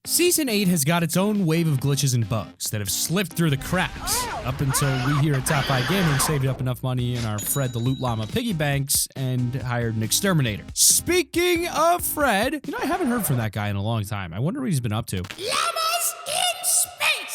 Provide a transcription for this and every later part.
Season 8 has got its own wave of glitches and bugs that have slipped through the cracks up until we here at Top 5 Gaming saved up enough money in our Fred the Loot Llama piggy banks and hired an exterminator. Speaking of Fred, I haven't heard from that guy in a long time. I wonder what he's been up to. Llamas in space!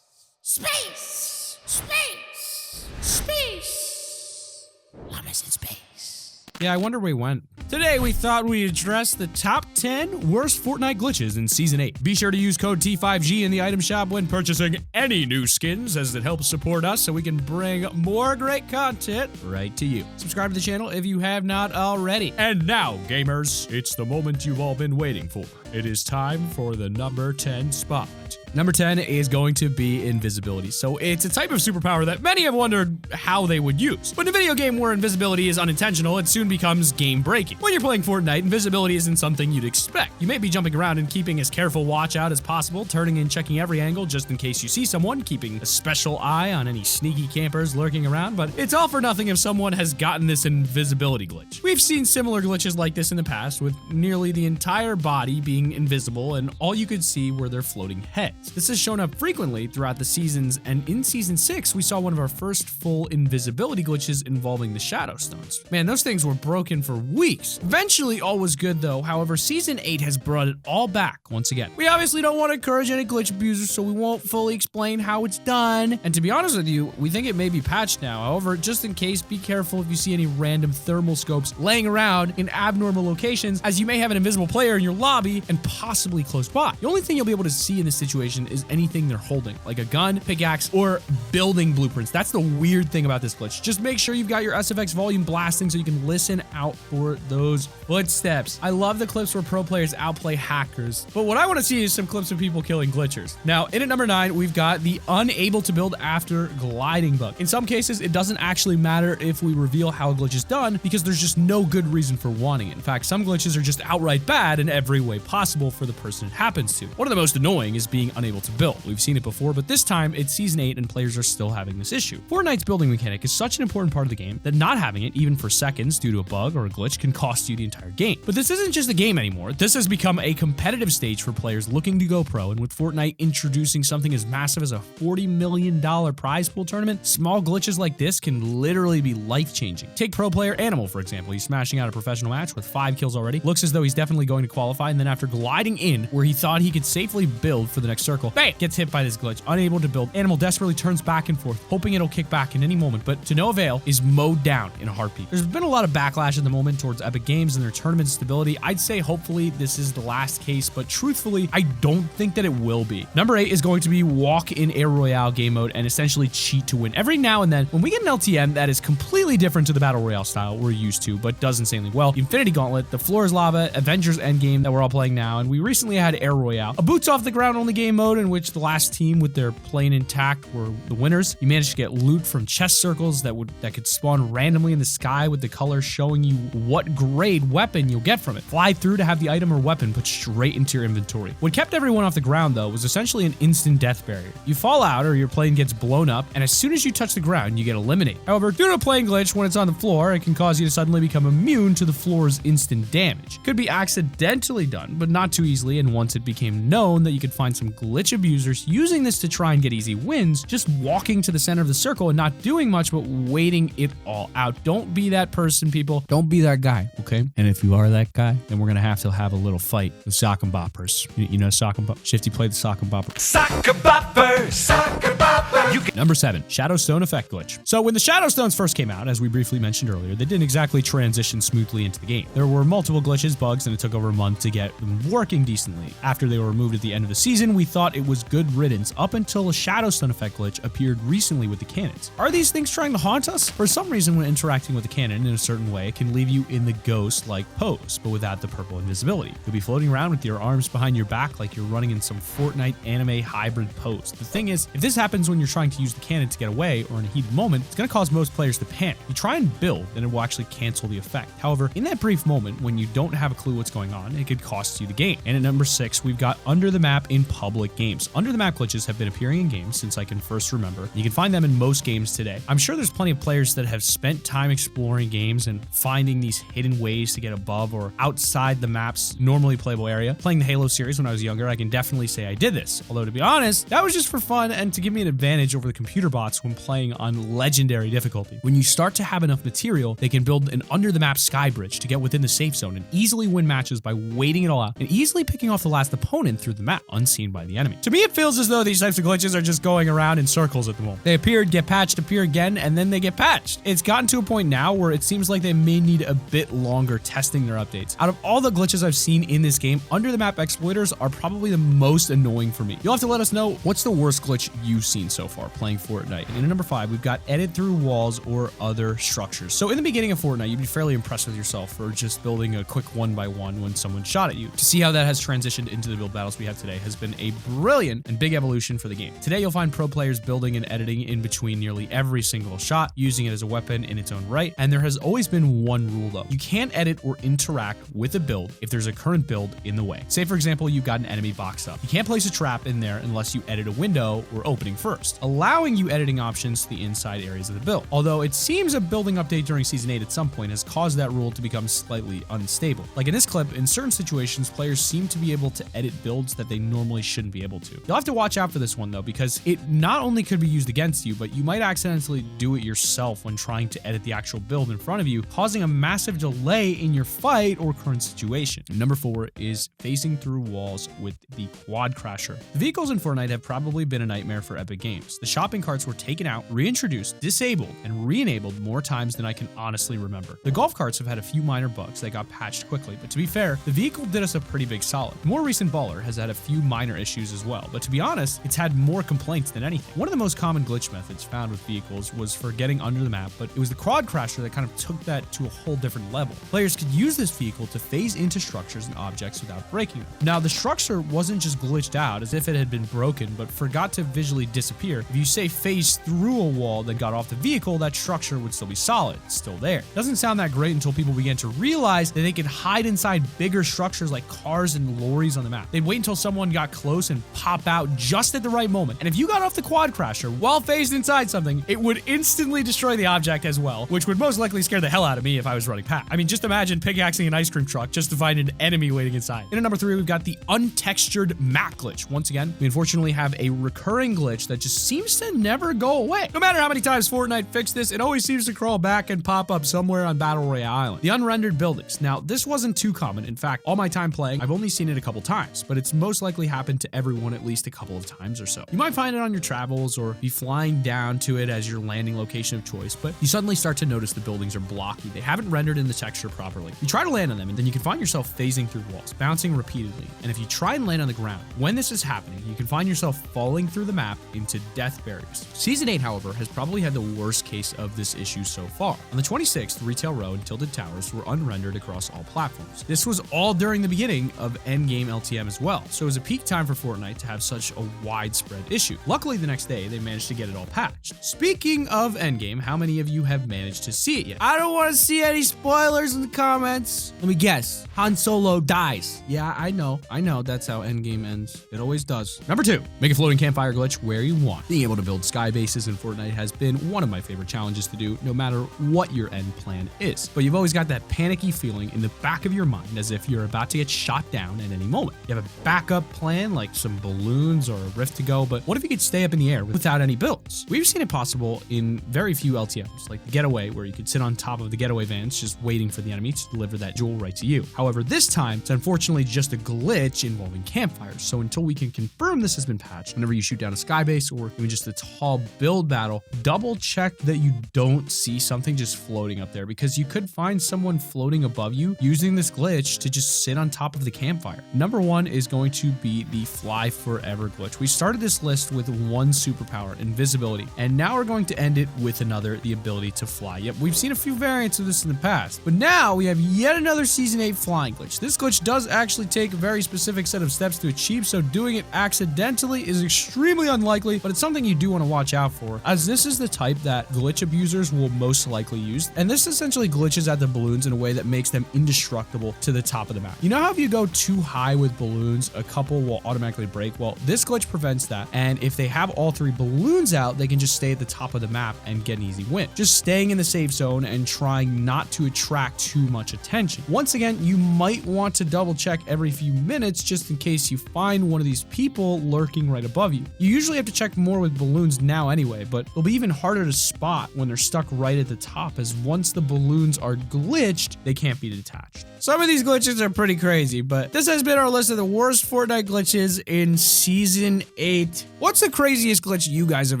Space! Space! Space! Llamas in space. Yeah, I wonder where he went. Today, we thought we'd address the top 10 worst Fortnite glitches in Season 8. Be sure to use code T5G in the item shop when purchasing any new skins, as it helps support us so we can bring more great content right to you. Subscribe to the channel if you have not already. And now, gamers, it's the moment you've all been waiting for. It is time for the number 10 spot. Number 10 is going to be Invisibility. So it's a type of superpower that many have wondered how they would use. But in a video game where invisibility is unintentional, it soon becomes game-breaking. When you're playing Fortnite, invisibility isn't something you'd expect. You may be jumping around and keeping as careful watch out as possible, turning and checking every angle just in case you see someone, keeping a special eye on any sneaky campers lurking around, but it's all for nothing if someone has gotten this invisibility glitch. We've seen similar glitches like this in the past, with nearly the entire body being invisible and all you could see were their floating heads. This has shown up frequently throughout the seasons, and in Season 6, we saw one of our first full invisibility glitches involving the Shadow Stones. Man, those things were broken for weeks. Eventually, all was good though. However, Season 8 has brought it all back once again. We obviously don't want to encourage any glitch abusers, so we won't fully explain how it's done. And to be honest with you, we think it may be patched now. However, just in case, be careful if you see any random thermal scopes laying around in abnormal locations, as you may have an invisible player in your lobby and possibly close by. The only thing you'll be able to see in this situation is anything they're holding, like a gun, pickaxe, or building blueprints. That's the weird thing about this glitch. Just make sure you've got your SFX volume blasting so you can listen out for those footsteps. I love the clips where pro players outplay hackers, but what I want to see is some clips of people killing glitchers. Now, in at number 9, we've got the unable to build after gliding bug. In some cases, it doesn't actually matter if we reveal how a glitch is done because there's just no good reason for wanting it. In fact, some glitches are just outright bad in every way possible for the person it happens to. One of the most annoying is being unable to build. We've seen it before, but this time it's Season 8 and players are still having this issue. Fortnite's building mechanic is such an important part of the game that not having it, even for seconds due to a bug or a glitch, can cost you the entire game. But this isn't just a game anymore. This has become a competitive stage for players looking to go pro, and with Fortnite introducing something as massive as a $40 million prize pool tournament, small glitches like this can literally be life-changing. Take pro player Animal, for example. He's smashing out a professional match with 5 kills already. Looks as though he's definitely going to qualify, and then after gliding in where he thought he could safely build for the next circle, bam! Gets hit by this glitch, unable to build. Animal desperately turns back and forth, hoping it'll kick back in any moment, but to no avail, is mowed down in a heartbeat. There's been a lot of backlash at the moment towards Epic Games and their tournament stability. I'd say hopefully this is the last case, but truthfully, I don't think that it will be. Number 8 is going to be walk in a Royale game mode and essentially cheat to win. Every now and then, when we get an LTM that is completely different to the Battle Royale style we're used to, but does insanely well, Infinity Gauntlet, the Floor is Lava, Avengers Endgame that we're all playing now, and we recently had Air Royale, a boots off the ground only game mode in which the last team with their plane intact were the winners. You managed to get loot from chest circles that could spawn randomly in the sky with the color showing you what grade weapon you'll get from it. Fly through to have the item or weapon put straight into your inventory. What kept everyone off the ground though was essentially an instant death barrier. You fall out or your plane gets blown up, and as soon as you touch the ground, you get eliminated. However, due to a plane glitch, when it's on the floor, it can cause you to suddenly become immune to the floor's instant damage. Could be accidentally done, but not too easily, and once it became known that you could find some glitch abusers using this to try and get easy wins, just walking to the center of the circle and not doing much but waiting it all out. Don't be that person, people. Don't be that guy, okay? And if you are that guy, then we're gonna have a little fight with sock and boppers. You know sock and bopper? Shifty played the sock and bopper. Sock and bopper, sock and bopper. Number 7, Shadow Stone effect glitch. So when the Shadow Stones first came out, as we briefly mentioned earlier, they didn't exactly transition smoothly into the game. There were multiple glitches, bugs, and it took over a month to get them working decently. After they were removed at the end of the season, we thought it was good riddance up until a Shadow Stone effect glitch appeared recently with the cannons. Are these things trying to haunt us? For some reason, when interacting with the cannon in a certain way, it can leave you in the ghost-like pose, but without the purple invisibility. You'll be floating around with your arms behind your back like you're running in some Fortnite anime hybrid pose. The thing is, if this happens when you're trying to use the cannon to get away or in a heated moment, it's going to cause most players to panic. You try and build, and it will actually cancel the effect. However, in that brief moment, when you don't have a clue what's going on, it could cost you the game. And at number 6, we've got under the map in public games. Under the map glitches have been appearing in games since I can first remember. You can find them in most games today. I'm sure there's plenty of players that have spent time exploring games and finding these hidden ways to get above or outside the map's normally playable area. Playing the Halo series when I was younger, I can definitely say I did this. Although to be honest, that was just for fun and to give me an advantage over the computer bots when playing on legendary difficulty. When you start to have enough material, they can build an under the map sky bridge to get within the safe zone and easily win matches by waiting it all out and easily picking off the last opponent through the map, unseen by the enemy. To me, it feels as though these types of glitches are just going around in circles at the moment. They appear, get patched, appear again, and then they get patched. It's gotten to a point now where it seems like they may need a bit longer testing their updates. Out of all the glitches I've seen in this game, under the map exploiters are probably the most annoying for me. You'll have to let us know what's the worst glitch you've seen so far playing Fortnite. And in number 5, we've got edit through walls or other structures. So in the beginning of Fortnite, you'd be fairly impressed with yourself for just building a quick 1x1 when someone shot at you. To see how that has transitioned into the build battles we have today has been a brilliant and big evolution for the game. Today, you'll find pro players building and editing in between nearly every single shot, using it as a weapon in its own right. And there has always been one rule though. You can't edit or interact with a build if there's a current build in the way. Say for example, you've got an enemy boxed up. You can't place a trap in there unless you edit a window or opening first, allowing you editing options to the inside areas of the build. Although it seems a building update during Season 8 at some point has caused that rule to become slightly unstable. Like in this clip, in certain situations, players seem to be able to edit builds that they normally shouldn't be able to. You'll have to watch out for this one though, because it not only could be used against you, but you might accidentally do it yourself when trying to edit the actual build in front of you, causing a massive delay in your fight or current situation. Number 4 is phasing through walls with the quad crasher. The vehicles in Fortnite have probably been a nightmare for Epic Games. The shopping carts were taken out, reintroduced, disabled, and re-enabled more times than I can honestly remember. The golf carts have had a few minor bugs that got patched quickly, but to be fair, the vehicle did us a pretty big solid. The more recent Baller has had a few minor issues as well, but to be honest, it's had more complaints than anything. One of the most common glitch methods found with vehicles was for getting under the map, but it was the quad crasher that kind of took that to a whole different level. Players could use this vehicle to phase into structures and objects without breaking them. Now, the structure wasn't just glitched out as if it had been broken, but forgot to visually disappear. If you say phase through a wall that got off the vehicle, that structure would still be solid. It's still there. Doesn't sound that great until people began to realize that they could hide inside bigger structures like cars and lorries on the map. They'd wait until someone got close and pop out just at the right moment. And if you got off the quad crasher while phased inside something, it would instantly destroy the object as well, which would most likely scare the hell out of me if I was running past. I mean, just imagine pickaxing an ice cream truck just to find an enemy waiting inside. In at number 3, we've got the untextured map glitch. Once again, we unfortunately have a recurring glitch that just seems to never go away. No matter how many times Fortnite fixed this, it always seems to crawl back and pop up somewhere on Battle Royale Island. The unrendered buildings. Now, this wasn't too common. In fact, all my time playing, I've only seen it a couple times, but it's most likely happened to everyone at least a couple of times or so. You might find it on your travels or be flying down to it as your landing location of choice, but you suddenly start to notice the buildings are blocky. They haven't rendered in the texture properly. You try to land on them, and then you can find yourself phasing through walls, bouncing repeatedly. And if you try and land on the ground, when this is happening, you can find yourself falling through the map into death barriers. Season 8, however, has probably had the worst case of this issue so far. On the 26th, Retail Row and Tilted Towers were unrendered across all platforms. This was all during the beginning of endgame LTM as well, so it was a peak time for Fortnite to have such a widespread issue. Luckily, the next day, they managed to get it all patched. Speaking of endgame, how many of you have managed to see it yet? I don't want to see any spoilers in the comments. Let me guess. Han Solo dies. Yeah, I know. That's how endgame ends. It always does. Number 2, make a floating campfire glitch where you want. Being able to build sky bases in Fortnite has been one of my favorite challenges to do, no matter what your end plan is. But you've always got that panicky feeling in the back of your mind as if you're about to get shot down at any moment. You have a backup plan like some balloons or a rift to go, but what if you could stay up in the air without any builds? We've seen it possible in very few LTMs, like the Getaway, where you could sit on top of the Getaway vans just waiting for the enemy to deliver that jewel right to you. However, this time, it's unfortunately just a glitch involving campfires, so until we can confirm this has been patched, whenever you shoot down a sky base or even just a tall build battle, double check that you don't see something just floating up there, because you could find someone floating above you using this glitch to just sit on top of the campfire. Number 1 is going to be the Fly Forever glitch. We started this list with one superpower, Invisibility, and now we're going to end it with another, the ability to fly. Yep, we've seen a few variants of this in the past, but now we have yet another Season 8 flying glitch. This glitch does actually take a very specific set of steps to achieve, so doing it accidentally is extremely unlikely, but it's something you do want to watch out for, as this is the type that glitch abusers will most likely use, and this essentially glitches at the balloons in a way that makes them indestructible to the top of the map. You know how how if you go too high with balloons, a couple will automatically break? Well, this glitch prevents that. And if they have all 3 balloons out, they can just stay at the top of the map and get an easy win. Just staying in the safe zone and trying not to attract too much attention. Once again, you might want to double check every few minutes just in case you find one of these people lurking right above you. You usually have to check more with balloons now anyway, but it'll be even harder to spot when they're stuck right at the top, as once the balloons are glitched, they can't be detached. Some of these glitches are pretty crazy, but this has been our list of the worst Fortnite glitches in Season 8. What's the craziest glitch you guys have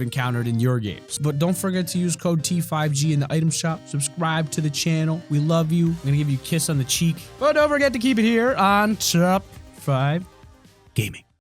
encountered in your games? But don't forget to use code T5G in the item shop. Subscribe to the channel. We love you. I'm gonna give you a kiss on the cheek. But don't forget to keep it here on Top 5 Gaming.